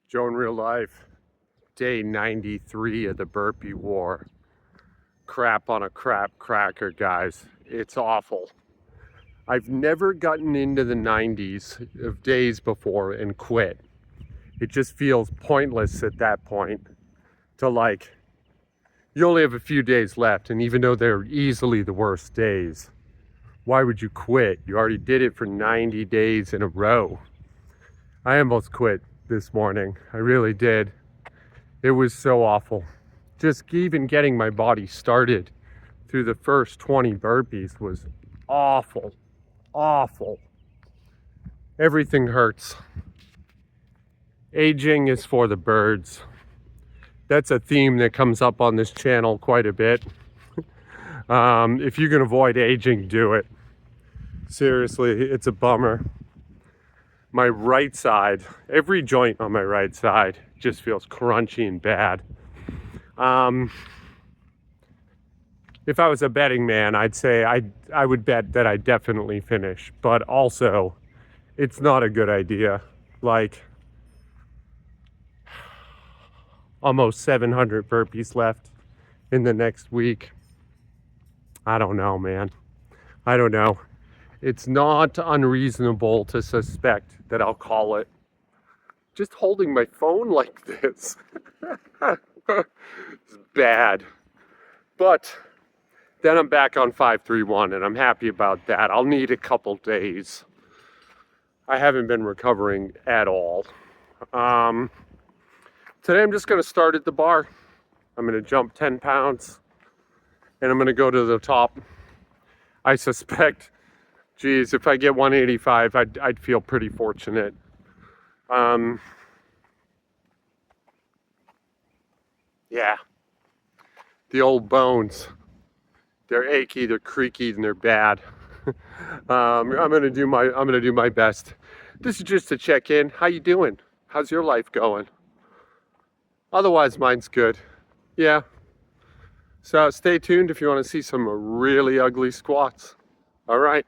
Joe in real life, day 93 of the burpee war. Crap on a crap cracker, guys. It's awful. I've never gotten into the 90s of days before and quit. It just feels pointless at that point to you only have a few days left, and even though they're easily the worst days, why would you quit? You already did it for 90 days in a row. I almost quit this morning. I really did. It was so awful. Just even getting my body started through the first 20 burpees was awful. Awful. Everything hurts. Aging is for the birds. That's a theme that comes up on this channel quite a bit. If you can avoid aging, do it. Seriously, it's a bummer. My right side, every joint on my right side just feels crunchy and bad. If I was a betting man, I'd say I would bet that I definitely finish, but also it's not a good idea. Almost 700 burpees left in the next week. I don't know, man. I don't know. It's not unreasonable to suspect that I'll call it. Just holding my phone like this is bad. But then I'm back on 531 and I'm happy about that. I'll need a couple days. I haven't been recovering at all. Today I'm just going to start at the bar. I'm going to jump 10 pounds and I'm going to go to the top. I suspect, geez, if I get 185, I'd feel pretty fortunate. Yeah, the old bones, they're achy, they're creaky, and they're bad. I'm gonna do my best. This is just to check in. How you doing? How's your life going? Otherwise, mine's good. Yeah. So stay tuned if you want to see some really ugly squats. All right.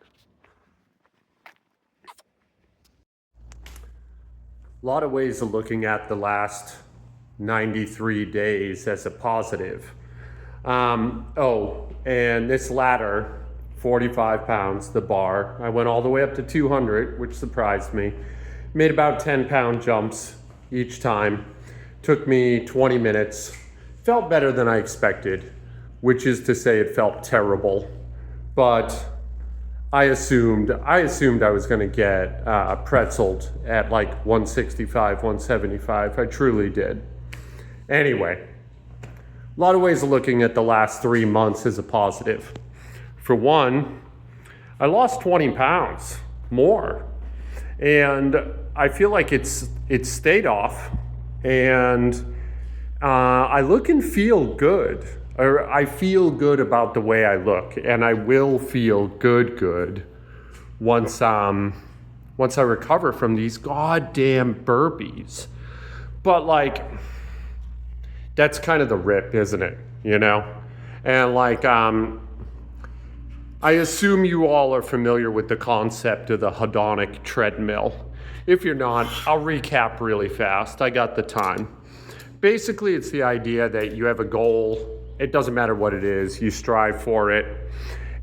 A lot of ways of looking at the last 93 days as a positive. And this ladder, 45 pounds, the bar, I went all the way up to 200, which surprised me. Made about 10-pound jumps each time. Took me 20 minutes. Felt better than I expected, which is to say it felt terrible. But I assumed I was going to get pretzeled at 165, 175. I truly did. Anyway, a lot of ways of looking at the last 3 months as a positive. For one, I lost 20 pounds more. And I feel like it's stayed off. And I look and feel good. I feel good about the way I look, and I will feel good once I recover from these goddamn burpees. But that's kind of the rip, isn't it? You know? And I assume you all are familiar with the concept of the Hedonic Treadmill. If you're not, I'll recap really fast. I got the time. Basically, it's the idea that you have a goal. It doesn't matter what it is. You strive for it.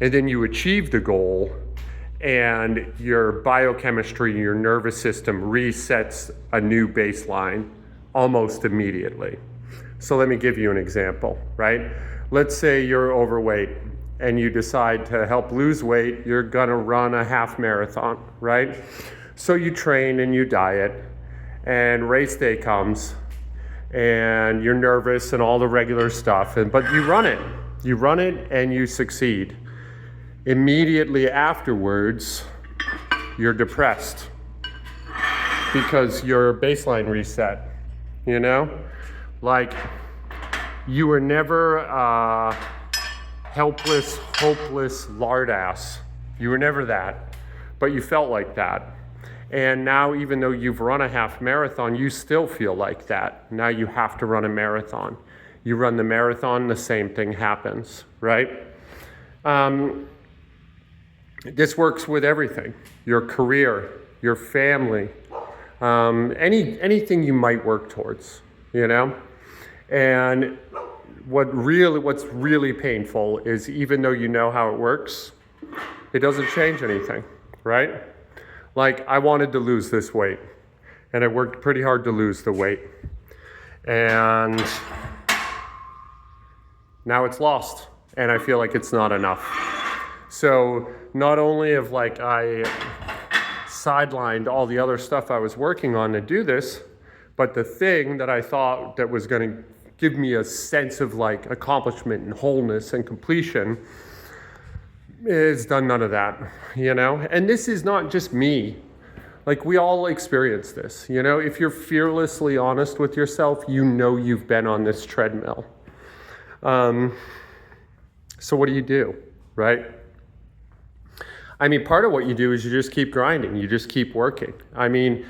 And then you achieve the goal. And your biochemistry, your nervous system resets a new baseline almost immediately. So let me give you an example, right? Let's say you're overweight and you decide to help lose weight. You're going to run a half marathon, right? So you train and you diet. And race day comes. And you're nervous and all the regular stuff, but you run it and you succeed. Immediately afterwards, you're depressed because your baseline reset, you know? You were never a helpless, hopeless lard ass. You were never that, but you felt like that. And now, even though you've run a half marathon, you still feel like that. Now you have to run a marathon. You run the marathon, the same thing happens, right? This works with everything. Your career, your family, anything you might work towards, you know? And what's really painful is even though you know how it works, it doesn't change anything, right? Like, I wanted to lose this weight, and I worked pretty hard to lose the weight. And now it's lost, and I feel like it's not enough. So not only have like I sidelined all the other stuff I was working on to do this, but the thing that I thought that was going to give me a sense of like accomplishment and wholeness and completion is done none of that, you know? And this is not just me. Like, we all experience this, you know? If you're fearlessly honest with yourself, you know you've been on this treadmill. So what do, right? I mean, part of what you do is you just keep grinding. You just keep working. I mean,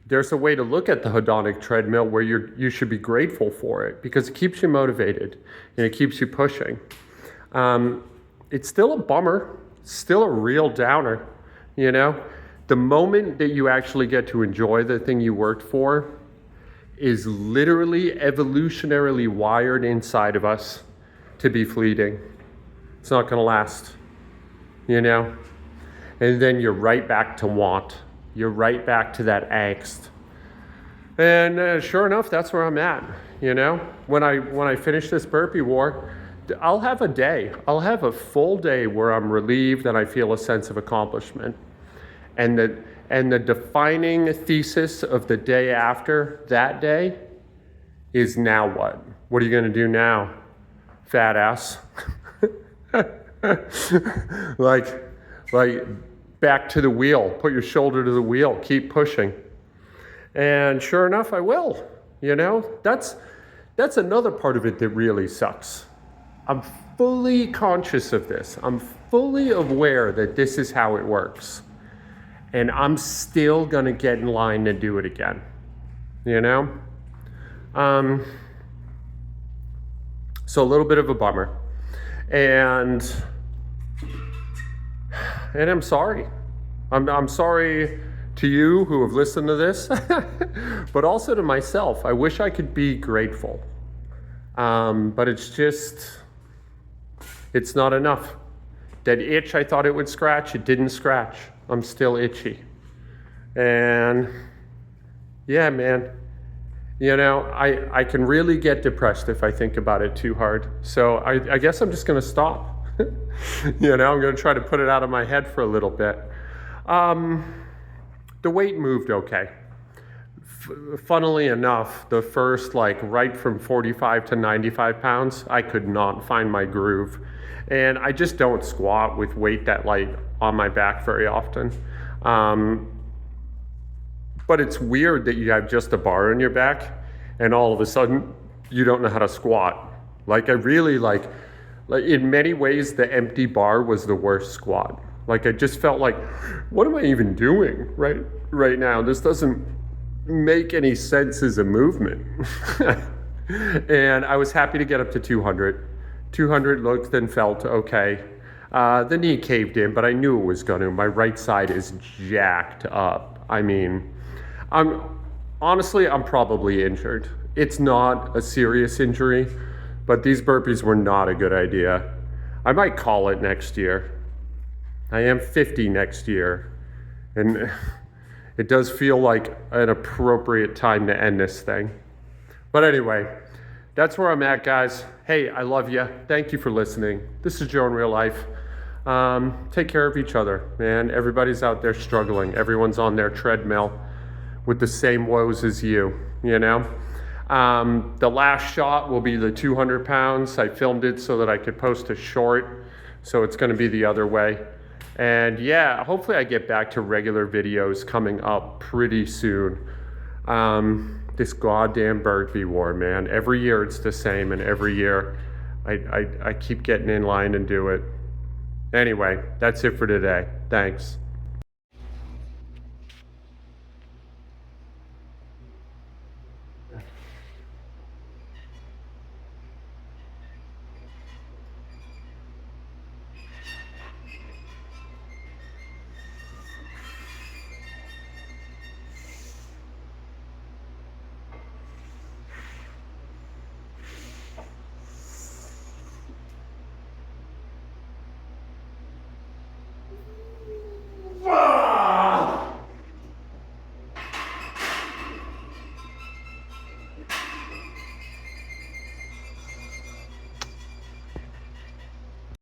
there's a way to look at the hedonic treadmill where you should be grateful for it because it keeps you motivated and it keeps you pushing. It's still a bummer, still a real downer, you know? The moment that you actually get to enjoy the thing you worked for is literally evolutionarily wired inside of us to be fleeting. It's not going to last, you know? And then you're right back to want. You're right back to that angst. And sure enough, that's where I'm at, you know? When I finish this burpee war, I'll have a day. I'll have a full day where I'm relieved and I feel a sense of accomplishment. And the defining thesis of the day after that day is now what? What are you going to do now, fat ass? like back to the wheel. Put your shoulder to the wheel. Keep pushing. And sure enough, I will. You know, that's another part of it that really sucks. I'm fully conscious of this. I'm fully aware that this is how it works. And I'm still going to get in line to do it again, you know? So a little bit of a bummer. And I'm sorry. I'm sorry to you who have listened to this, but also to myself. I wish I could be grateful. But it's not enough. That itch I thought it would scratch, it didn't scratch. I'm still itchy. And yeah, man, you know, I can really get depressed if I think about it too hard. So I guess I'm just going to stop. You know, I'm going to try to put it out of my head for a little bit. The weight moved okay. Funnily enough, the first, like, right from 45 to 95 pounds, I could not find my groove. And I just don't squat with weight that light on my back very often. But it's weird that you have just a bar on your back and all of a sudden you don't know how to squat. Like, I really like in many ways, the empty bar was the worst squat. Like, I just felt like, what am I even doing right now? This doesn't make any sense as a movement. And I was happy to get up to 200. 200 looked and felt okay. The knee caved in, but I knew it was gonna. My right side is jacked up. I mean, I'm probably injured. It's not a serious injury, but these burpees were not a good idea. I might call it next year. I am 50 next year, and it does feel like an appropriate time to end this thing. But anyway, that's where I'm at, guys. Hey, I love you. Thank you for listening. This is Joe in Real Life. Take care of each other, man. Everybody's out there struggling. Everyone's on their treadmill with the same woes as you know? The last shot will be the 200 pounds. I filmed it so that I could post a short, so it's gonna be the other way. And yeah, hopefully I get back to regular videos coming up pretty soon. This goddamn burpee war, man. Every year it's the same, and every year I keep getting in line and do it. Anyway, that's it for today. Thanks.